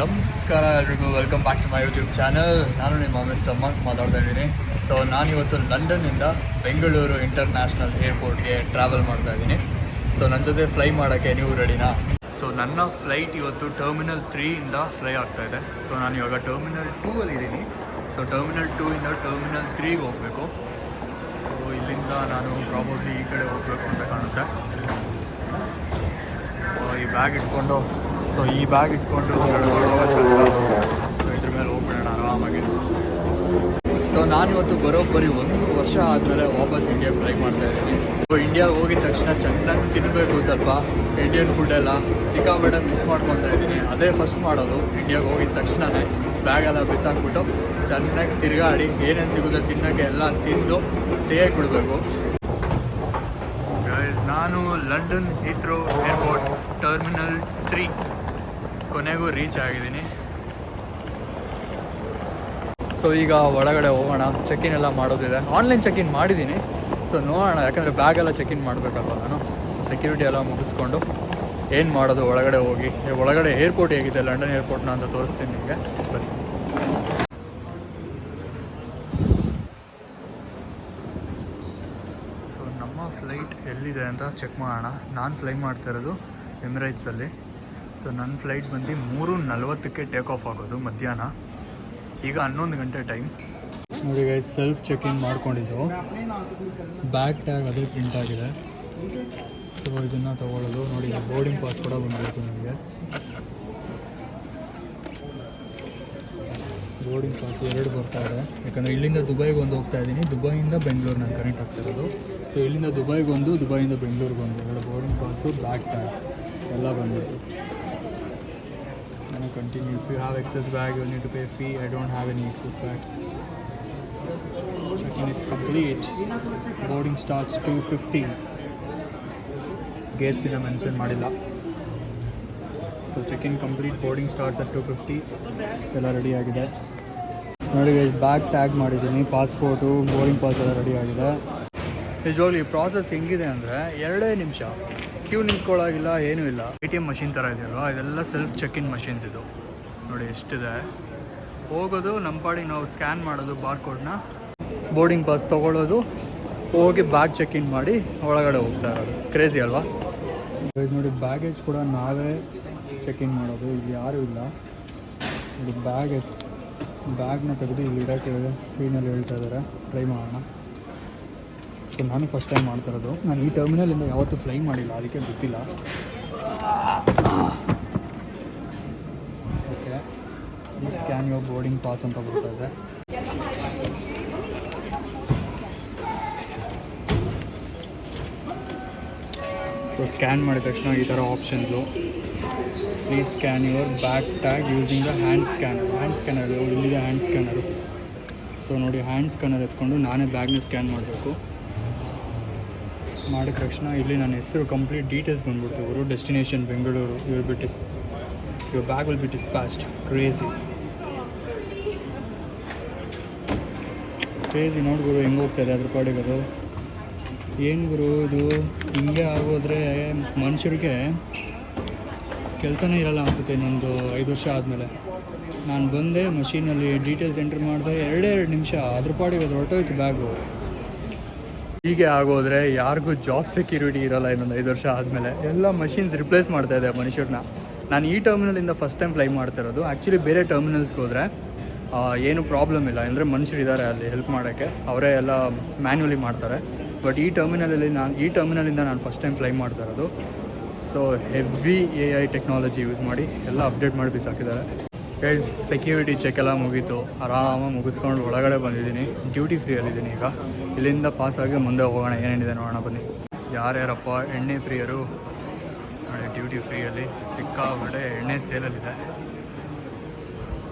ನಮಸ್ಕಾರ ಎಲ್ರಿಗೂ, welcome back to my YouTube channel. ನಾನು ನಿಮ್ಮ ಮಿಸ್ಟರ್ ಮಂಕ್ ಮಾತಾಡ್ತಾ ಇದ್ದೀನಿ. ಸೊ ನಾನಿವತ್ತು ಲಂಡನ್ನಿಂದ ಬೆಂಗಳೂರು ಇಂಟರ್ನ್ಯಾಷನಲ್ ಏರ್ಪೋರ್ಟ್ಗೆ ಟ್ರಾವೆಲ್ ಮಾಡ್ತಾ ಇದ್ದೀನಿ. ಸೊ ನನ್ನ ಜೊತೆ ಫ್ಲೈ ಮಾಡೋಕ್ಕೆ ನೀವು ರೆಡಿನಾ? ಸೊ ನನ್ನ ಫ್ಲೈಟ್ ಇವತ್ತು ಟರ್ಮಿನಲ್ 3ಇಂದ ಫ್ಲೈ ಆಗ್ತಾ ಇದೆ. ಸೊ ನಾನು ಇವಾಗ ಟರ್ಮಿನಲ್ 2ಅಲ್ಲಿ ಇದ್ದೀನಿ. ಸೊ ಟರ್ಮಿನಲ್ 2ಇಂದ ಟರ್ಮಿನಲ್ 3ಗೆ ಹೋಗಬೇಕು. ಸೊ ಇಲ್ಲಿಂದ ನಾನು ಪ್ರಾಬಬ್ಲಿ ಈ ಕಡೆ ಹೋಗಬೇಕು ಅಂತ ಕಾಣುತ್ತೆ. ಈ ಬ್ಯಾಗ್ ಇಟ್ಕೊಂಡು ಹೋಗೋದು ಕಷ್ಟ. ಸೊ ಇದ್ರ ಮೇಲೆ ಹೋಗ್ಬಿಡೋಣ ಆರಾಮಾಗಿ. ಸೊ ನಾನಿವತ್ತು ಬರೋಬ್ಬರಿ 1 ವರ್ಷ ಆದಮೇಲೆ ವಾಪಸ್ ಇಂಡಿಯಾಗೆ ಫ್ಲೈ ಮಾಡ್ತಾ ಇದ್ದೀನಿ. ಸೊ ಇಂಡಿಯಾಗೆ ಹೋಗಿದ ತಕ್ಷಣ ಚೆನ್ನಾಗಿ ತಿನ್ನಬೇಕು, ಸ್ವಲ್ಪ ಇಂಡಿಯನ್ ಫುಡ್ಡೆಲ್ಲ ಸಿಕ್ಕಾಪಟ್ಟೆ ಮಿಸ್ ಮಾಡ್ಕೊತಾ ಇದ್ದೀನಿ. ಅದೇ ಫಸ್ಟ್ ಮಾಡೋದು. ಇಂಡಿಯಾಗೆ ಹೋಗಿದ ತಕ್ಷಣವೇ ಬ್ಯಾಗೆಲ್ಲ ಬಿಸಾಕ್ಬಿಟ್ಟು ಚೆನ್ನಾಗಿ ತಿರುಗಾಡಿ ಏನೇನು ಸಿಗುತ್ತೆ ತಿನ್ನೋಕ್ಕೆ ಎಲ್ಲ ತಿಂದು ಟೇಕ್ ಬಿಡಬೇಕು. ನಾನು ಲಂಡನ್ ಹೀಥ್ರೋ ಏರ್ಪೋರ್ಟ್ ಟರ್ಮಿನಲ್ 3 ಕೊನೆಗೂ ರೀಚ್ ಆಗಿದ್ದೀನಿ. ಸೊ ಈಗ ಒಳಗಡೆ ಹೋಗೋಣ. ಚೆಕ್ಇನ್ ಎಲ್ಲ ಮಾಡೋದಿದೆ. ಆನ್ಲೈನ್ ಚೆಕ್ಇನ್ ಮಾಡಿದ್ದೀನಿ. ಸೊ ನೋಡೋಣ, ಯಾಕಂದರೆ ಬ್ಯಾಗೆಲ್ಲ ಚೆಕ್ಇನ್ ಮಾಡಬೇಕಲ್ವ ನಾನು. ಸೊ ಸೆಕ್ಯೂರಿಟಿ ಎಲ್ಲ ಮುಗಿಸ್ಕೊಂಡು ಏನು ಮಾಡೋದು ಒಳಗಡೆ ಹೋಗಿ. ಒಳಗಡೆ ಏರ್ಪೋರ್ಟ್ ಹೇಗಿದೆ ಲಂಡನ್ ಏರ್ಪೋರ್ಟ್ನ ಅಂತ ತೋರಿಸ್ತೀನಿ ನಿಮಗೆ. ಬನ್ನಿ. ಸೊ ನಮ್ಮ ಫ್ಲೈಟ್ ಎಲ್ಲಿದೆ ಅಂತ ಚೆಕ್ ಮಾಡೋಣ. ನಾನು ಫ್ಲೈ ಮಾಡ್ತಿರೋದು ಎಮಿರೇಟ್ಸಲ್ಲಿ. ಸೊ ನನ್ನ ಫ್ಲೈಟ್ ಬಂದು 3:40ಕ್ಕೆ ಟೇಕ್ ಆಫ್ ಆಗೋದು ಮಧ್ಯಾಹ್ನ. ಈಗ 11 ಗಂಟೆ ಟೈಮ್. ನೋಡಿ ಗೈಸ್, ಸೆಲ್ಫ್ ಚೆಕ್-ಇನ್ ಮಾಡ್ಕೊಂಡಿದ್ದು. ಬ್ಯಾಗ್ ಟ್ಯಾಗ್ ಅದೇ ಪ್ರಿಂಟ್ ಆಗಿದೆ. ಸೊ ಇದನ್ನು ತೊಗೊಳ್ಳೋದು. ನೋಡಿ, ಬೋರ್ಡಿಂಗ್ ಪಾಸ್ ಕೂಡ ಬಂದಿತ್ತು ನನಗೆ. ಬೋರ್ಡಿಂಗ್ ಪಾಸ್ 2 ಬರ್ತಾ ಇದೆ. ಯಾಕಂದರೆ ಇಲ್ಲಿಂದ ದುಬೈಗೆ ಒಂದು ಹೋಗ್ತಾ ಇದ್ದೀನಿ. ದುಬೈಯಿಂದ ಬೆಂಗಳೂರು ನಾನು ಕನೆಕ್ಟ್ ಆಗ್ತಿರೋದು. ಸೊ ಇಲ್ಲಿಂದ ದುಬೈಗೊಂದು, ದುಬೈಯಿಂದ ಬೆಂಗಳೂರಿಗೊಂದು 2 ಬೋರ್ಡಿಂಗ್ ಪಾಸು, ಬ್ಯಾಗ್ ಟ್ಯಾಗ್ ಎಲ್ಲ ಬಂದಿತ್ತು. ನಾನು continue. If you have excess bag you need to pay fee. I don't have any excess bag. Check in is complete. Boarding starts 2:50. Gates ಇದೆ, ಮೆನ್ಷನ್ ಮಾಡಿಲ್ಲ. So check in complete. Boarding starts at 2:50. ಎಲ್ಲ ರೆಡಿಯಾಗಿದೆ. ನೋಡಿ, bag tag ಮಾಡಿದ್ದೀನಿ. Passport, boarding pass ಎಲ್ಲ ರೆಡಿಯಾಗಿದೆ. ನಿಜವಾಗ್ಲೂ ಈ ಪ್ರಾಸೆಸ್ ಹೆಂಗಿದೆ ಅಂದರೆ 2 ನಿಮಿಷ. ಕ್ಯೂ ನಿಂತ್ಕೊಳ್ಳೋಗಿಲ್ಲ, ಏನೂ ಇಲ್ಲ. ATM ಮಷಿನ್ ಥರ ಇದೆಯಲ್ವ, ಇದೆಲ್ಲ ಸೆಲ್ಫ್ ಚೆಕ್-ಇನ್ ಮಷಿನ್ಸ್ ಇದು. ನೋಡಿ ಎಷ್ಟಿದೆ. ಹೋಗೋದು ನಮ್ಮ ಪಾಡಿಗೆ ನಾವು ಸ್ಕ್ಯಾನ್ ಮಾಡೋದು ಬಾರ್ಕೋಡ್ನ, ಬೋರ್ಡಿಂಗ್ ಪಾಸ್ ತೊಗೊಳ್ಳೋದು, ಹೋಗಿ ಬ್ಯಾಗ್ ಚೆಕ್-ಇನ್ ಮಾಡಿ ಒಳಗಡೆ ಹೋಗ್ತಾ ಇರೋದು. ಕ್ರೇಜಿ ಅಲ್ವಾ? ನೋಡಿ, ಬ್ಯಾಗೇಜ್ ಕೂಡ ನಾವೇ ಚೆಕ್-ಇನ್ ಮಾಡೋದು. ಇಲ್ಲಿ ಯಾರೂ ಇಲ್ಲ. ಇದು ಬ್ಯಾಗ್ನ ತೆಗೆದು ಇಲ್ಲಿ ಇಡೋಕ್ಕೆ ಸ್ಕ್ರೀನಲ್ಲಿ ಹೇಳ್ತಾ ಇದ್ದಾರೆ. ಟ್ರೈ ಮಾಡೋಣ. ಸೊ ನಾನು ಫಸ್ಟ್ ಟೈಮ್ ಮಾಡ್ತಿರೋದು. ನಾನು ಈ ಟರ್ಮಿನಲಿಂದ ಯಾವತ್ತೂ ಫ್ಲೈ ಮಾಡಿಲ್ಲ, ಅದಕ್ಕೆ ಗೊತ್ತಿಲ್ಲ. ಓಕೆ, ಈ ಸ್ಕ್ಯಾನ್ ಯುವರ್ ಬೋರ್ಡಿಂಗ್ ಪಾಸ್ ಅಂತ ಬರ್ತಾ ಇದೆ. ಸೊ ಸ್ಕ್ಯಾನ್ ಮಾಡಿದ ತಕ್ಷಣ ಈ ಥರ options. Please scan your bag tag using the hand scanner. Hand ಸ್ಕ್ಯಾನರು ಇಲ್ಲಿದೆ, ಹ್ಯಾಂಡ್ ಸ್ಕ್ಯಾನರು. ಸೊ ನೋಡಿ, ಹ್ಯಾಂಡ್ ಸ್ಕ್ಯಾನರ್ ಎತ್ಕೊಂಡು ನಾನೇ ಬ್ಯಾಗ್ನ ಸ್ಕ್ಯಾನ್ ಮಾಡಬೇಕು. ಮಾಡಿದ ತಕ್ಷಣ ಇಲ್ಲಿ ನನ್ನ ಹೆಸರು, ಕಂಪ್ಲೀಟ್ ಡೀಟೇಲ್ಸ್ ಬಂದ್ಬಿಡ್ತು. ಇವರು destination Bengaluru. Your bag will be dispatched. Crazy ನೋಡಿ ಗುರು, ಹೆಂಗೆ ಹೋಗ್ತಾಯಿದೆ ಅದ್ರ ಪಾಡಿಗೆ ಅದು. ಏನು ಗುರು ಇದು, ಹಿಂಗೆ ಆಗೋದ್ರೆ ಮನುಷ್ಯರಿಗೆ ಕೆಲಸನೇ ಇರಲ್ಲ ಅನಿಸುತ್ತೆ. ಇನ್ನೊಂದು 5 ವರ್ಷ ಆದಮೇಲೆ. ನಾನು ಬಂದೆ, ಮಷೀನಲ್ಲಿ ಡೀಟೇಲ್ಸ್ ಎಂಟ್ರ್ ಮಾಡಿದೆ, 2 ನಿಮಿಷ ಅದ್ರ ಪಾಡಿಗೆ ಅದು ಹೊರಟೋಯ್ತು ಬ್ಯಾಗು. ಹೀಗೆ ಆಗೋದ್ರೆ ಯಾರಿಗೂ ಜಾಬ್ ಸೆಕ್ಯೂರಿಟಿ ಇರೋಲ್ಲ ಇನ್ನೊಂದು 5 ವರ್ಷ ಆದಮೇಲೆ. ಎಲ್ಲ ಮಷಿನ್ಸ್ ರಿಪ್ಲೇಸ್ ಮಾಡ್ತಾಯಿದೆ ಮನುಷ್ಯರನ್ನ. ನಾನು ಈ ಟರ್ಮಿನಲಿಂದ ಫಸ್ಟ್ ಟೈಮ್ ಫ್ಲೈ ಮಾಡ್ತಿರೋದು. ಆ್ಯಕ್ಚುಲಿ ಬೇರೆ ಟರ್ಮಿನಲ್ಸ್ಗೆ ಹೋದರೆ ಏನು ಪ್ರಾಬ್ಲಮ್ ಇಲ್ಲ, ಅಂದರೆ ಮನುಷ್ಯರಿದ್ದಾರೆ ಅಲ್ಲಿ ಹೆಲ್ಪ್ ಮಾಡೋಕ್ಕೆ, ಅವರೇ ಎಲ್ಲ ಮ್ಯಾನ್ಯುವಲಿ ಮಾಡ್ತಾರೆ. ಬಟ್ ಈ ಟರ್ಮಿನಲಿಂದ ನಾನು ಫಸ್ಟ್ ಟೈಮ್ ಫ್ಲೈ ಮಾಡ್ತಾ ಇರೋದು. So heavy AI technology use ಮಾಡಿ ಎಲ್ಲ ಅಪ್ಡೇಟ್ ಮಾಡಿ ಬಿಸಾಕಿದ್ದಾರೆ. ಗೈಸ್, ಸೆಕ್ಯೂರಿಟಿ ಚೆಕ್ ಎಲ್ಲ ಮುಗೀತು. ಆರಾಮಾಗಿ ಮುಗಿಸ್ಕೊಂಡು ಒಳಗಡೆ ಬಂದಿದ್ದೀನಿ. ಡ್ಯೂಟಿ ಫ್ರೀಯಲ್ಲಿದ್ದೀನಿ ಈಗ. ಇಲ್ಲಿಂದ ಪಾಸಾಗಿ ಮುಂದೆ ಹೋಗೋಣ, ಏನೇನಿದೆ ನೋಡೋಣ ಬನ್ನಿ. ಯಾರ್ಯಾರಪ್ಪ ಎಣ್ಣೆ ಪ್ರಿಯರು ನೋಡಿ, ಡ್ಯೂಟಿ ಫ್ರೀಯಲ್ಲಿ ಸಿಕ್ಕಾಬಿಟ್ಟೆ ಎಣ್ಣೆ ಸೇಲಲ್ಲಿದೆ.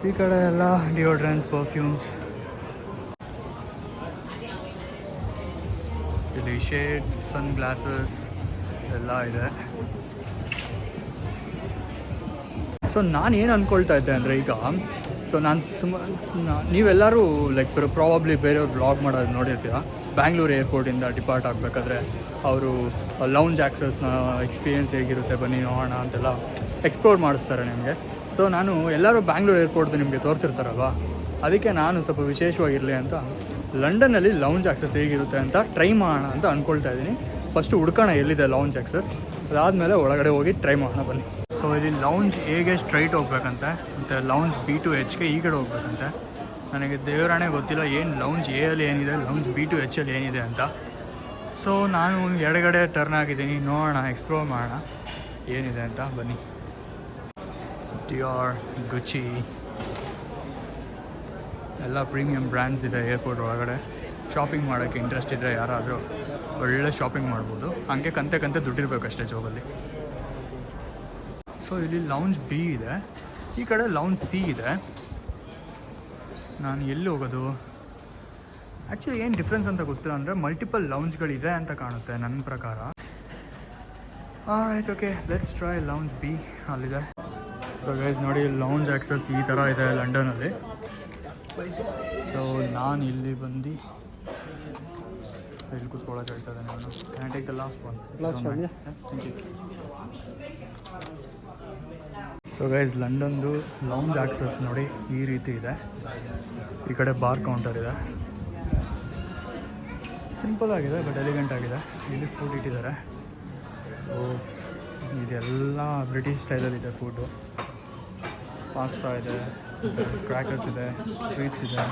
ಈ ಕಡೆ ಎಲ್ಲ ಡಿಯೋಡ್ರೆನ್ಸ್, ಪರ್ಫ್ಯೂಮ್ಸ್, ಇಲ್ಲಿ ಶೇಡ್ಸ್, ಸನ್ ಗ್ಲಾಸಸ್ ಎಲ್ಲ ಇದೆ. ಸೊ ನಾನು ಏನು ಅಂದ್ಕೊಳ್ತಾ ಇದ್ದೆ ಅಂದರೆ ಈಗ, ಸೊ ನಾನು ನೀವೆಲ್ಲರೂ ಲೈಕ್ ಪ್ರಾಬಬ್ಲಿ ಬೇರೆಯವ್ರು ಬ್ಲಾಗ್ ಮಾಡೋದು ನೋಡಿರ್ತೀರ. ಬ್ಯಾಂಗ್ಳೂರು ಏರ್ಪೋರ್ಟಿಂದ ಡಿಪಾರ್ಟ್ ಆಗಬೇಕಾದ್ರೆ ಅವರು ಲೌಂಜ್ ಆಕ್ಸಸ್ನ ಎಕ್ಸ್ಪೀರಿಯೆನ್ಸ್ ಹೇಗಿರುತ್ತೆ ಬನ್ನಿ ನೋಡೋಣ ಅಂತೆಲ್ಲ ಎಕ್ಸ್ಪ್ಲೋರ್ ಮಾಡಿಸ್ತಾರೆ ನಿಮಗೆ. ಸೊ ಸೊ ನಾನು ಎಲ್ಲರೂ ಬ್ಯಾಂಗ್ಳೂರು ಏರ್ಪೋರ್ಟ್ದು ನಿಮಗೆ ತೋರಿಸಿರ್ತಾರಲ್ವ, ಅದಕ್ಕೆ ನಾನು ಸ್ವಲ್ಪ ವಿಶೇಷವಾಗಿರಲಿ ಅಂತ ಲಂಡನ್ನಲ್ಲಿ ಲೌಂಜ್ ಆಕ್ಸಸ್ ಹೇಗಿರುತ್ತೆ ಅಂತ ಟ್ರೈ ಮಾಡೋಣ ಅಂತ ಅಂದ್ಕೊಳ್ತಾ ಇದ್ದೀನಿ. ಫಸ್ಟು ಹುಡ್ಕೋಣ ಎಲ್ಲಿದೆ ಲೌಂಜ್ ಆಕ್ಸಸ್, ಅದಾದಮೇಲೆ ಒಳಗಡೆ ಹೋಗಿ ಟ್ರೈ ಮಾಡೋಣ ಬನ್ನಿ. ಸೊ ಇಲ್ಲಿ ಲೌಂಜ್ ಹೇಗೆ ಸ್ಟ್ರೈಟ್ ಹೋಗ್ಬೇಕಂತೆ, ಮತ್ತು ಲೌಂಜ್ B2Hಗೆ ಈ ಕಡೆ ಹೋಗ್ಬೇಕಂತೆ. ನನಗೆ ದೇವರಾಣೆ ಗೊತ್ತಿಲ್ಲ ಏನು ಲೌಂಜ್ ಎ ಅಲ್ಲಿ ಏನಿದೆ, ಲೌಂಜ್ B2Hಲ್ಲಿ ಏನಿದೆ ಅಂತ. ಸೊ ನಾನು ಎಡಗಡೆ ಟರ್ನ್ ಆಗಿದ್ದೀನಿ, ನೋಡೋಣ, ಎಕ್ಸ್ಪ್ಲೋರ್ ಮಾಡೋಣ ಏನಿದೆ ಅಂತ ಬನ್ನಿ. Dior, Gucci ಎಲ್ಲ ಪ್ರೀಮಿಯಂ ಬ್ರ್ಯಾಂಡ್ಸ್ ಇದೆ ಏರ್ಪೋರ್ಟ್ ಒಳಗಡೆ. ಶಾಪಿಂಗ್ ಮಾಡೋಕ್ಕೆ ಇಂಟ್ರೆಸ್ಟ್ ಇದ್ದರೆ ಯಾರಾದರೂ ಒಳ್ಳೆ ಶಾಪಿಂಗ್ ಮಾಡ್ಬೋದು. ಹಂಗೆ ಕಂತೆ ದುಡ್ಡಿರ್ಬೇಕಷ್ಟೇ ಜೋಬಲ್ಲಿ. ಸೊ ಇಲ್ಲಿ ಲೌಂಜ್ B ಇದೆ, ಈ ಕಡೆ ಲೌಂಜ್ C ಇದೆ. ನಾನು ಎಲ್ಲಿ ಹೋಗೋದು? ಆ್ಯಕ್ಚುಲಿ ಏನು ಡಿಫ್ರೆನ್ಸ್ ಅಂತ ಗೊತ್ತಿಲ್ಲ, ಅಂದರೆ ಮಲ್ಟಿಪಲ್ ಲೌಂಜ್ಗಳಿದೆ ಅಂತ ಕಾಣುತ್ತೆ ನನ್ನ ಪ್ರಕಾರ. All right, okay, let's try lounge B. ಅಲ್ಲಿದೆ. ಸೊ ಗೈಸ್ ನೋಡಿ, ಲೌಂಜ್ ಆಕ್ಸಸ್ ಈ ಥರ ಇದೆ ಲಂಡನಲ್ಲಿ. ಸೊ ನಾನು ಇಲ್ಲಿ ಬಂದು ಇಲ್ಲಿ ಕೂತ್ಕೊಳ್ಳೋಕೆ ಹೇಳ್ತಾ ಇದ್ದಾನೆ ಅವನು. Can I take the last one? Thank you. So guys, ಲಂಡನ್ದು ಲೌಂಜ್ ಆಕ್ಸಸ್ ನೋಡಿ ಈ ರೀತಿ ಇದೆ. ಈ ಕಡೆ ಬಾರ್ ಕೌಂಟರ್ ಇದೆ, ಸಿಂಪಲ್ ಆಗಿದೆ ಬಟ್ ಎಲಿಗೆಂಟ್ ಆಗಿದೆ. ಇಲ್ಲಿ ಫುಡ್ ಇಟ್ಟಿದ್ದಾರೆ. ಸೊ ಇದೆಲ್ಲ ಬ್ರಿಟಿಷ್ ಸ್ಟೈಲಲ್ಲಿದೆ ಫುಡ್ಡು. ಪಾಸ್ತಾ ಇದೆ, ಕ್ರ್ಯಾಕರ್ಸ್ ಇದೆ, ಸ್ವೀಟ್ಸ್ ಇದೆ,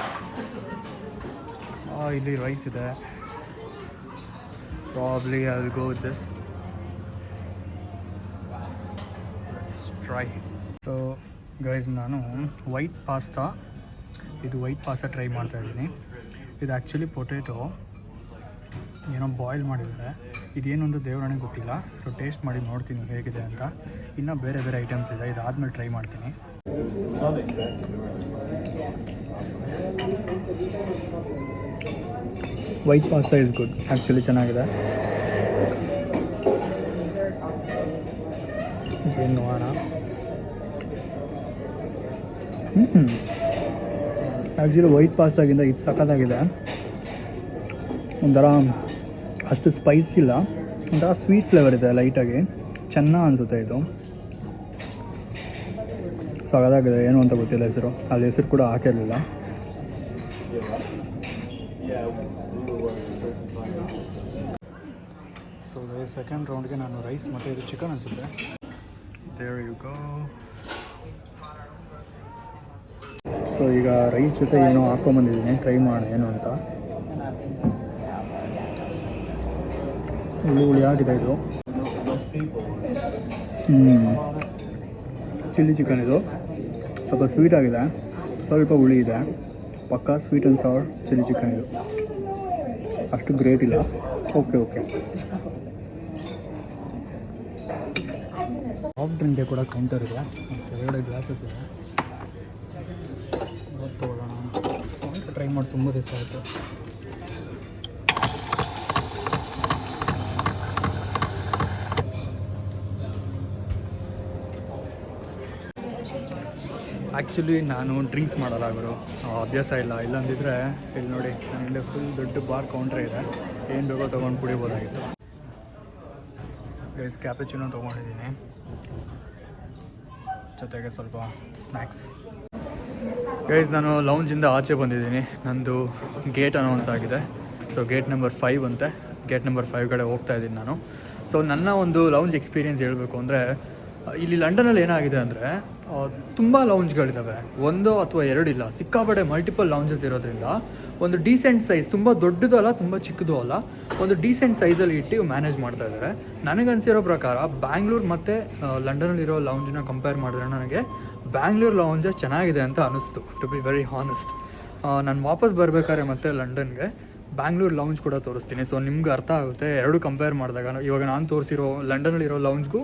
ಇಲ್ಲಿ ರೈಸ್ ಇದೆ. Probably I will go with this. Let's try. So guys, ನಾನು ವೈಟ್ ಪಾಸ್ತಾ ಟ್ರೈ ಮಾಡ್ತಾಯಿದ್ದೀನಿ. ಇದು ಆ್ಯಕ್ಚುಲಿ ಪೊಟೇಟೊ ಏನೋ ಬಾಯ್ಲ್ ಮಾಡಿದ್ದಾರೆ. ಇದೇನು ಅಂತ ದೇವರಾಣೆ ಗೊತ್ತಿಲ್ಲ. ಸೊ ಟೇಸ್ಟ್ ಮಾಡಿ ನೋಡ್ತೀನಿ ಹೇಗಿದೆ ಅಂತ. ಇನ್ನೂ ಬೇರೆ ಬೇರೆ ಐಟಮ್ಸ್ ಇದೆ, ಇದಾದಮೇಲೆ ಟ್ರೈ ಮಾಡ್ತೀನಿ. White pasta is good, actually ಚೆನ್ನಾಗಿದೆ. ಏನು ನೋಡೋಣ. ಆ್ಯಕ್ಚುಲಿ ವೈಟ್ ಪಾಸ್ತಾಗಿಂತ ಇದು ಸಖತ್ತಾಗಿದೆ. ಒಂಥರ ಅಷ್ಟು ಸ್ಪೈಸ್ ಇಲ್ಲ, ಒಂಥರ ಸ್ವೀಟ್ ಫ್ಲೇವರ್ ಇದೆ ಲೈಟಾಗಿ. ಚೆನ್ನಾಗಿ ಅನಿಸುತ್ತೆ ಇದು. ಸಖತ್ತಾಗಿದೆ. ಏನು ಅಂತ ಗೊತ್ತಿಲ್ಲ ಹೆಸರು, ಅಲ್ಲಿ ಹೆಸರು ಕೂಡ ಹಾಕಿರಲಿಲ್ಲ. ಸೊ ಸೆಕೆಂಡ್ ರೌಂಡ್ಗೆ ನಾನು ರೈಸ್ ಮತ್ತು ಇದು ಚಿಕನ್ ಅನಿಸುತ್ತೆ. There you go. ಸೊ ಈಗ ರೈಸ್ ಜೊತೆ ಏನೋ ಹಾಕ್ಕೊಂಬಂದಿದ್ದೀನಿ, ಟ್ರೈ ಮಾಡೋಣ ಏನು ಅಂತ. ಹುಳಿ ಆಗಿದೆ ಇದು. ಚಿಲ್ಲಿ ಚಿಕನ್ ಇದು. ಸ್ವಲ್ಪ ಸ್ವೀಟ್ ಆಗಿದೆ, ಸ್ವಲ್ಪ ಹುಳಿ ಇದೆ. ಪಕ್ಕಾ ಸ್ವೀಟ್ ಆ್ಯಂಡ್ ಸವರ್ ಚಿಲ್ಲಿ ಚಿಕನ್ ಇದು. ಅಷ್ಟು ಗ್ರೇಟ್ ಇಲ್ಲ. ಓಕೆ. ಸಾಫ್ಟ್ ಡ್ರಿಂಕ್ಗೆ ಕೂಡ ಕೌಂಟರ್ ಇದೆ, ಕೆಳಗಡೆ ಗ್ಲಾಸಸ್ ಇದೆ. ತೊಗೊಳ್ಳೋಣ. ಟ್ರೈ ಮಾಡಿ ತುಂಬ ದಿವಸ ಆಯಿತು. ಆ್ಯಕ್ಚುಲಿ ನಾನು ಡ್ರಿಂಕ್ಸ್ ಮಾಡಲ್ಲ ಗುರು, ಅಭ್ಯಾಸ ಇಲ್ಲ. ಇಲ್ಲಾಂದಿದ್ರೆ ಇಲ್ಲಿ ನೋಡಿ, ನನಗೆ ಫುಲ್ ದೊಡ್ಡ ಬಾರ್ ಕೌಂಟ್ರೇ ಇದೆ. ಏನು ಬೇಕೋ ತೊಗೊಂಡು ಕುಡಿಬೋದಾಗಿತ್ತು. ಗೈಸ್, ಕ್ಯಾಪುಚಿನೋ ತೊಗೊಂಡಿದ್ದೀನಿ, ಜೊತೆಗೆ ಸ್ವಲ್ಪ ಸ್ನ್ಯಾಕ್ಸ್. ಗೈಸ್, ನಾನು ಲೌಂಜಿಂದ ಆಚೆ ಬಂದಿದ್ದೀನಿ. ನಂದು ಗೇಟ್ ಅನೌನ್ಸ್ ಆಗಿದೆ. ಸೊ ಗೇಟ್ ನಂಬರ್ 5 ಅಂತೆ. ಗೇಟ್ ನಂಬರ್ 5 ಕಡೆ ಹೋಗ್ತಾ ಇದ್ದೀನಿ ನಾನು. ಸೊ ನನ್ನ ಒಂದು ಲೌಂಜ್ ಎಕ್ಸ್ಪೀರಿಯೆನ್ಸ್ ಹೇಳಬೇಕು ಅಂದರೆ, ಇಲ್ಲಿ ಲಂಡನಲ್ಲಿ ಏನಾಗಿದೆ ಅಂದರೆ ತುಂಬ ಲೌಂಜ್ಗಳಿದ್ದಾವೆ. 1 ಅಥವಾ 2 ಇಲ್ಲ, ಸಿಕ್ಕಾಪಟ್ಟೆ ಮಲ್ಟಿಪಲ್ ಲೌಂಜಸ್ ಇರೋದ್ರಿಂದ ಒಂದು ಡೀಸೆಂಟ್ ಸೈಜ್, ತುಂಬ ದೊಡ್ಡದು ಅಲ್ಲ, ತುಂಬ ಚಿಕ್ಕದು ಅಲ್ಲ, ಒಂದು ಡೀಸೆಂಟ್ ಸೈಜಲ್ಲಿ ಇಟ್ಟು ಮ್ಯಾನೇಜ್ ಮಾಡ್ತಾ ಇದ್ದಾರೆ. ನನಗನ್ಸಿರೋ ಪ್ರಕಾರ ಬ್ಯಾಂಗ್ಳೂರು ಮತ್ತು ಲಂಡನಲ್ಲಿರೋ ಲೌಂಜನ್ನ ಕಂಪೇರ್ ಮಾಡಿದ್ರೆ ನನಗೆ ಬ್ಯಾಂಗ್ಳೂರು ಲೌಂಜಸ್ ಚೆನ್ನಾಗಿದೆ ಅಂತ ಅನ್ನಿಸ್ತು, ಟು ಬಿ ವೆರಿ ಹಾನೆಸ್ಟ್. ನಾನು ವಾಪಸ್ ಬರಬೇಕಾದ್ರೆ ಮತ್ತೆ ಲಂಡನ್ಗೆ ಬ್ಯಾಂಗ್ಳೂರು ಲೌಂಜ್ ಕೂಡ ತೋರಿಸ್ತೀನಿ. ಸೊ ನಿಮ್ಗೆ ಅರ್ಥ ಆಗುತ್ತೆ ಎರಡು ಕಂಪೇರ್ ಮಾಡಿದಾಗ. ಇವಾಗ ನಾನು ತೋರಿಸಿರೋ ಲಂಡನಲ್ಲಿರೋ ಲೌಂಜ್ಗೂ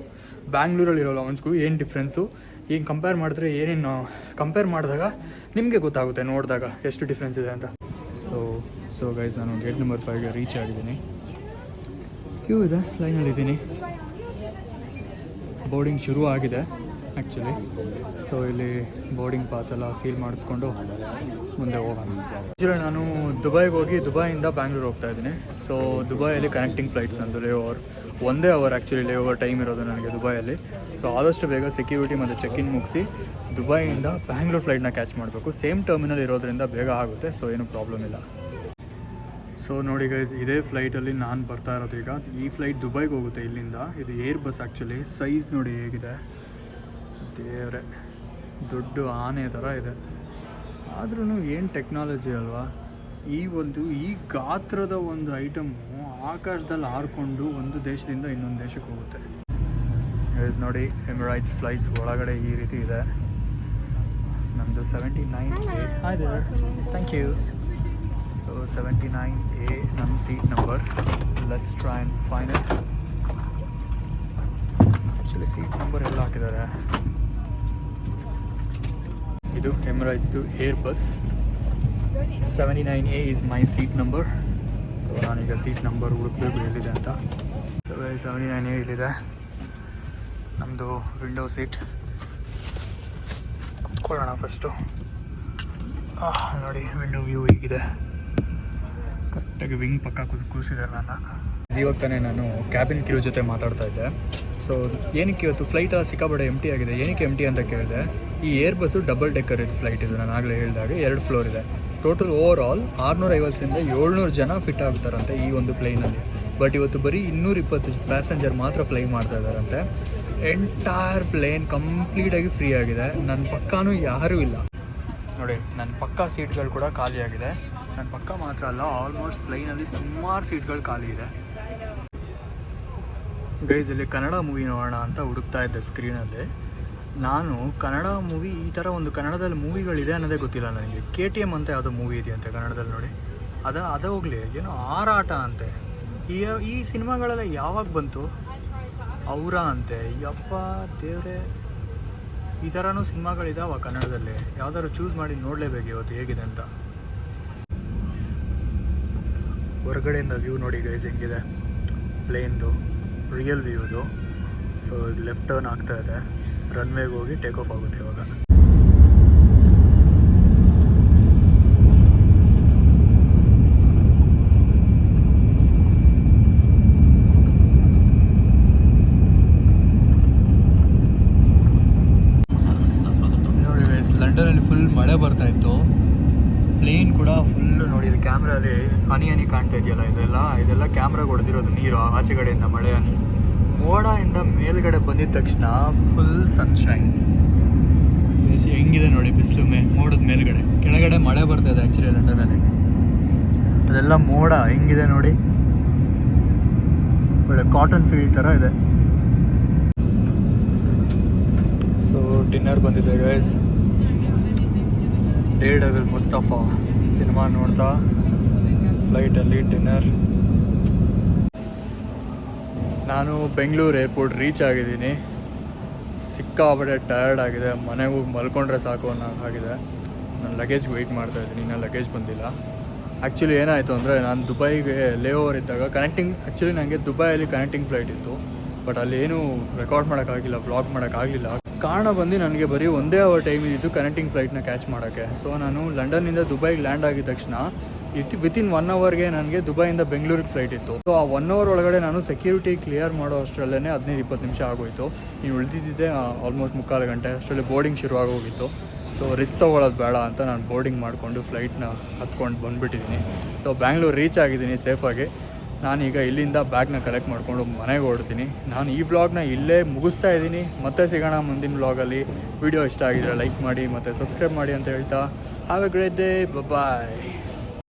ಬ್ಯಾಂಗ್ಳೂರಲ್ಲಿರೋ ಲೌಂಜ್ಗೂ ಏನು ಡಿಫ್ರೆನ್ಸು, ಏನು ಕಂಪೇರ್ ಮಾಡಿದ್ರೆ ಏನೇನು ಕಂಪೇರ್ ಮಾಡಿದಾಗ ನಿಮಗೆ ಗೊತ್ತಾಗುತ್ತೆ, ನೋಡಿದಾಗ ಎಷ್ಟು ಡಿಫ್ರೆನ್ಸ್ ಇದೆ ಅಂತ. ಸೊ ಗೈಸ್, ನಾನು ಗೇಟ್ ನಂಬರ್ 5ಗೆ ರೀಚ್ ಆಗಿದ್ದೀನಿ. ಕ್ಯೂ ಇದೆ, ಲೈನಲ್ಲಿದ್ದೀನಿ. ಬೋರ್ಡಿಂಗ್ ಶುರು ಆಗಿದೆ ಆ್ಯಕ್ಚುಲಿ. ಸೊ ಇಲ್ಲಿ ಬೋರ್ಡಿಂಗ್ ಪಾಸ್ ಎಲ್ಲ ಸೀಲ್ ಮಾಡಿಸ್ಕೊಂಡು ಮುಂದೆ ಹೋಗೋಣ. ಆ್ಯಕ್ಚುಲಿ ನಾನು ದುಬೈಗೆ ಹೋಗಿ ದುಬೈಯಿಂದ ಬ್ಯಾಂಗ್ಳೂರು ಹೋಗ್ತಾ ಇದ್ದೀನಿ. ಸೊ ದುಬೈಯಲ್ಲಿ ಕನೆಕ್ಟಿಂಗ್ ಫ್ಲೈಟ್ಸ್ ಅಂದು ಲೇ ಓವರ್ 1 ಅವರ್ ಆ್ಯಕ್ಚುಲಿ ಲೇ ಓವರ್ ಟೈಮ್ ಇರೋದು ನನಗೆ ದುಬೈಯಲ್ಲಿ. ಸೊ ಸೊ ಆದಷ್ಟು ಬೇಗ ಸೆಕ್ಯೂರಿಟಿ ಮತ್ತು ಚೆಕ್ ಇನ್ ಮುಗಿಸಿ ದುಬೈಯಿಂದ ಬ್ಯಾಂಗ್ಳೂರ್ ಫ್ಲೈಟ್ನ ಕ್ಯಾಚ್ ಮಾಡಬೇಕು. ಸೇಮ್ ಟರ್ಮಿನಲ್ ಇರೋದ್ರಿಂದ ಬೇಗ ಆಗುತ್ತೆ, ಸೊ ಏನೂ ಪ್ರಾಬ್ಲಮ್ ಇಲ್ಲ. ಸೊ ನೋಡಿ ಗೈಸ್, ಇದೇ ಫ್ಲೈಟಲ್ಲಿ ನಾನು ಬರ್ತಾ ಇರೋದು ಈಗ. ಈ ಫ್ಲೈಟ್ ದುಬೈಗೆ ಹೋಗುತ್ತೆ ಇಲ್ಲಿಂದ. ಇದು ಏರ್ ಬಸ್ ಆ್ಯಕ್ಚುಲಿ. ಸೈಜ್ ನೋಡಿ ಹೇಗಿದೆ, ದೇವ್ರೆ, ದೊಡ್ಡ ಆನೆ ಥರ ಇದೆ. ಆದ್ರೂ ಏನು ಟೆಕ್ನಾಲಜಿ ಅಲ್ವಾ. ಈ ಗಾತ್ರದ ಒಂದು ಐಟಮು ಆಕಾಶದಲ್ಲಿ ಹಾರಿಕೊಂಡು ಒಂದು ದೇಶದಿಂದ ಇನ್ನೊಂದು ದೇಶಕ್ಕೆ ಹೋಗುತ್ತೆ. ನೋಡಿ ಎಮಿರೇಟ್ಸ್ ಫ್ಲೈಟ್ಸ್ ಒಳಗಡೆ ಈ ರೀತಿ ಇದೆ. ನಮ್ಮದು 79A. Hi there, thank you. So 79A ನಮ್ಮ seat number. Let's try and find it. Actually seat number ಎಲ್ಲ ಹಾಕಿದ್ದಾರೆ. ಇದು ಎಮಿರೇಟ್ಸ್ದು Airbus. 79A is my seat number. So ನಾನೀಗ ಸೀಟ್ ನಂಬರ್ ಹುಡುಕ್ಬೇಕು ಎಲ್ಲಿದೆ ಅಂತ. 79A ಇಲ್ಲಿದೆ. ನಮ್ಮದು ವಿಂಡೋ ಸೀಟ್. ಕೂತ್ಕೊಳ್ಳೋಣ ಫಸ್ಟು. ನೋಡಿ ವಿಂಡೋ ವ್ಯೂ ಹೇಗಿದೆ. ಕರೆಕ್ಟಾಗಿ ವಿಂಗ್ ಪಕ್ಕ ಕೂರಿಸಿದ್ದಾರೆ ನನ್ನ. ಇವಾಗ ತಾನೇ ನಾನು ಕ್ಯಾಬಿನ್ ಕ್ರೂ ಜೊತೆ ಮಾತಾಡ್ತಾ ಇದ್ದೆ. ಸೊ ಏನಕ್ಕೆ ಇವತ್ತು ಫ್ಲೈಟ್ ಸಿಕ್ಕಾಪಟ್ಟೆ ಎಂಟಿ ಆಗಿದೆ, ಏನಕ್ಕೆ ಎಂಟಿ ಅಂತ ಕೇಳಿದೆ. ಈ ಏರ್ ಬಸ್ಸು ಡಬಲ್ ಡೆಕ್ಕರ್ ಇದು ಫ್ಲೈಟ್. ಇದು ನಾನು ಆಗಲೇ ಹೇಳಿದಾಗ 2 ಫ್ಲೋರ್ ಇದೆ. ಟೋಟಲ್ ಓವರ್ ಆಲ್ 650ರಿಂದ 700 ಜನ ಫಿಟ್ ಆಗ್ತಾರಂತೆ ಈ ಒಂದು ಪ್ಲೇನಲ್ಲಿ. ಬಟ್ ಇವತ್ತು ಬರೀ 220 ಪ್ಯಾಸೆಂಜರ್ ಮಾತ್ರ ಫ್ಲೈ ಮಾಡ್ತಾ ಇದ್ದಾರಂತೆ. ಎಂಟೈರ್ ಪ್ಲೇನ್ ಕಂಪ್ಲೀಟಾಗಿ ಫ್ರೀ ಆಗಿದೆ. ನನ್ನ ಪಕ್ಕನೂ ಯಾರೂ ಇಲ್ಲ ನೋಡಿ. ನನ್ನ ಪಕ್ಕ ಸೀಟ್ಗಳು ಕೂಡ ಖಾಲಿಯಾಗಿದೆ. ನನ್ನ ಪಕ್ಕ ಮಾತ್ರ ಅಲ್ಲ, ಆಲ್ಮೋಸ್ಟ್ ಪ್ಲೇನಲ್ಲಿ ಸುಮಾರು ಸೀಟ್ಗಳು ಖಾಲಿ ಇದೆ. ಗೈಸ್, ಇಲ್ಲಿ ಕನ್ನಡ ಮೂವಿ ನೋಡೋಣ ಅಂತ ಹುಡುಕ್ತಾ ಇದ್ದೆ ಸ್ಕ್ರೀನಲ್ಲಿ. ನಾನು ಕನ್ನಡ ಮೂವಿ, ಈ ಥರ ಒಂದು ಕನ್ನಡದಲ್ಲಿ ಮೂವಿಗಳಿದೆ ಅನ್ನೋದೇ ಗೊತ್ತಿಲ್ಲ ನನಗೆ. KTM ಅಂತ ಯಾವುದೋ ಮೂವಿ ಇದೆಯಂತೆ ಕನ್ನಡದಲ್ಲಿ ನೋಡಿ. ಅದ ಹೋಗಲಿ, ಏನೋ ಆರಾಟ ಅಂತೆ. ಈ ಸಿನಿಮಾಗಳೆಲ್ಲ ಯಾವಾಗ ಬಂತು? ಅವರ ಅಂತೆ. ಯಪ್ಪ ದೇವ್ರೆ, ಈ ಥರನೂ ಸಿನಿಮಾಗಳಿದಾವ ಕನ್ನಡದಲ್ಲಿ. ಯಾವ್ದಾದ್ರು ಚೂಸ್ ಮಾಡಿ ನೋಡಲೇಬೇಕು ಇವತ್ತು ಹೇಗಿದೆ ಅಂತ. ಹೊರಗಡೆಯಿಂದ ವ್ಯೂ ನೋಡಿ ಗೈಸ್ ಹೆಂಗಿದೆ ಪ್ಲೇನ್ದು, ರಿಯಲ್ ವ್ಯೂ ಇದು. ಸೊ ಲೆಫ್ಟ್ ಟರ್ನ್ ಆಗ್ತಾ ಇದೆ. ರನ್ವೇಗೆ ಹೋಗಿ ಟೇಕ್ ಆಫ್ ಆಗುತ್ತೆ ಇವಾಗ. ನೋಡಿ ಗೈಸ್, ಲಂಡನಲ್ಲಿ ಫುಲ್ ಮಳೆ ಬರ್ತಾ ಇತ್ತು. ಪ್ಲೇನ್ ಕೂಡ ಫುಲ್ಲು ನೋಡಿ, ಇಲ್ಲಿ ಕ್ಯಾಮ್ರಲ್ಲಿ ಹನಿ ಕಾಣ್ತಾ ಇದೆಯಲ್ಲ, ಇದೆಲ್ಲ ಕ್ಯಾಮ್ರಾಗೆ ಹೊಡೆದಿರೋದು ನೀರು ಆಚೆಗಡೆಯಿಂದ ಮಳೆ ಹನಿ. ಮೋಡದಿಂದ ಮೇಲ್ಗಡೆ ಬಂದಿದ ತಕ್ಷಣ ಫುಲ್ ಸನ್ಶೈನ್. ಹೆಂಗಿದೆ ನೋಡಿ ಬಿಸಿಲು ಮೋಡದ ಮೇಲ್ಗಡೆ. ಕೆಳಗಡೆ ಮಳೆ ಬರ್ತಾ ಇದೆ ಆ್ಯಕ್ಚುಲಿ ಲಂಡನಲ್ಲಿ. ಅದೆಲ್ಲ ಮೋಡ ಹೆಂಗಿದೆ ನೋಡಿ, ಒಳ್ಳೆ ಕಾಟನ್ ಫೀಲ್ಡ್ ಥರ ಇದೆ. ಸೊ ಡಿನ್ನರ್ ಬಂದಿದೆ ಗೈಸ್. ಡೇರ್ಡೆವಿಲ್ ಮುಸ್ತಫಾ ಸಿನಿಮಾ ನೋಡ್ತಾ ಫ್ಲೈಟಲ್ಲಿ ಡಿನ್ನರ್. ನಾನು ಬೆಂಗಳೂರು ಏರ್ಪೋರ್ಟ್ ರೀಚ್ ಆಗಿದ್ದೀನಿ. ಸಿಕ್ಕಾಪಟ್ಟೆ ಟಯರ್ಡ್ ಆಗಿದೆ. ಮನೆಗೆ ಹೋಗಿ ಮಲ್ಕೊಂಡ್ರೆ ಸಾಕು ಅನ್ನೋ ಆಗಿದೆ. ನಾನು ಲಗೇಜ್ ವೆಯ್ಟ್ ಮಾಡ್ತಾಯಿದ್ದೀನಿ, ಇನ್ನೂ ಲಗೇಜ್ ಬಂದಿಲ್ಲ. ಆ್ಯಕ್ಚುಲಿ ಏನಾಯಿತು ಅಂದರೆ, ನಾನು ದುಬೈಗೆ ಲೇ ಓವರ್ ಇದ್ದಾಗ ಆ್ಯಕ್ಚುಲಿ ನನಗೆ ದುಬೈಯಲ್ಲಿ ಕನೆಕ್ಟಿಂಗ್ ಫ್ಲೈಟ್ ಇತ್ತು. ಬಟ್ ಅಲ್ಲಿ ಏನೂ ರೆಕಾರ್ಡ್ ಮಾಡೋಕ್ಕಾಗಿಲ್ಲ, ವ್ಲಾಗ್ ಮಾಡೋಕ್ಕಾಗಲಿಲ್ಲ. ಕಾರಣ ಬಂದು ನನಗೆ ಬರೀ ಒಂದೇ ಅವರ್ ಟೈಮ್ ಇದ್ದಿದ್ದು ಕನೆಕ್ಟಿಂಗ್ ಫ್ಲೈಟ್ನ ಕ್ಯಾಚ್ ಮಾಡೋಕ್ಕೆ. ಸೊ ನಾನು ಲಂಡನ್ನಿಂದ ದುಬೈಗೆ ಲ್ಯಾಂಡ್ ಆಗಿದ ತಕ್ಷಣ ವಿತಿನ್ 1 ಅವರ್ಗೆ ನನಗೆ ದುಬೈಯಿಂದ ಬೆಂಗಳೂರಿಗೆ ಫ್ಲೈಟ್ ಇತ್ತು. ಸೊ ಆ 1 ಅವರ್ ಒಳಗಡೆ ನಾನು ಸೆಕ್ಯೂರಿಟಿ ಕ್ಲಿಯರ್ ಮಾಡೋ ಅಷ್ಟರಲ್ಲೇ 15-20 ನಿಮಿಷ ಆಗೋಯಿತು. ಇನ್ನು ಉಳಿದಿದ್ದೆ ಆಲ್ಮೋಸ್ಟ್ 3/4 ಗಂಟೆ. ಅಷ್ಟರಲ್ಲಿ ಬೋರ್ಡಿಂಗ್ ಶುರುವಾಗೋಗಿತ್ತು. ಸೊ ರಿಸ್ಕ್ ತೊಗೊಳ್ಳೋದು ಬೇಡ ಅಂತ ನಾನು ಬೋರ್ಡಿಂಗ್ ಮಾಡಿಕೊಂಡು ಫ್ಲೈಟ್ನ ಹತ್ಕೊಂಡು ಬಂದುಬಿಟ್ಟಿದ್ದೀನಿ. ಸೊ ಬ್ಯಾಂಗ್ಳೂರು ರೀಚ್ ಆಗಿದ್ದೀನಿ ಸೇಫಾಗಿ. ನಾನೀಗ ಇಲ್ಲಿಂದ ಬ್ಯಾಗ್ನ ಕಲೆಕ್ಟ್ ಮಾಡಿಕೊಂಡು ಮನೆಗೆ ಹೊರಡ್ತೀನಿ. ನಾನು ಈ ವ್ಲಾಗ್ನ ಇಲ್ಲೇ ಮುಗಿಸ್ತಾ ಇದ್ದೀನಿ. ಮತ್ತೆ ಸಿಗೋಣ ಮುಂದಿನ ವ್ಲಾಗಲ್ಲಿ. ವಿಡಿಯೋ ಇಷ್ಟ ಆಗಿದ್ರೆ ಲೈಕ್ ಮಾಡಿ ಮತ್ತು ಸಬ್ಸ್ಕ್ರೈಬ್ ಮಾಡಿ ಅಂತ ಹೇಳ್ತಾ, have a great day, bye.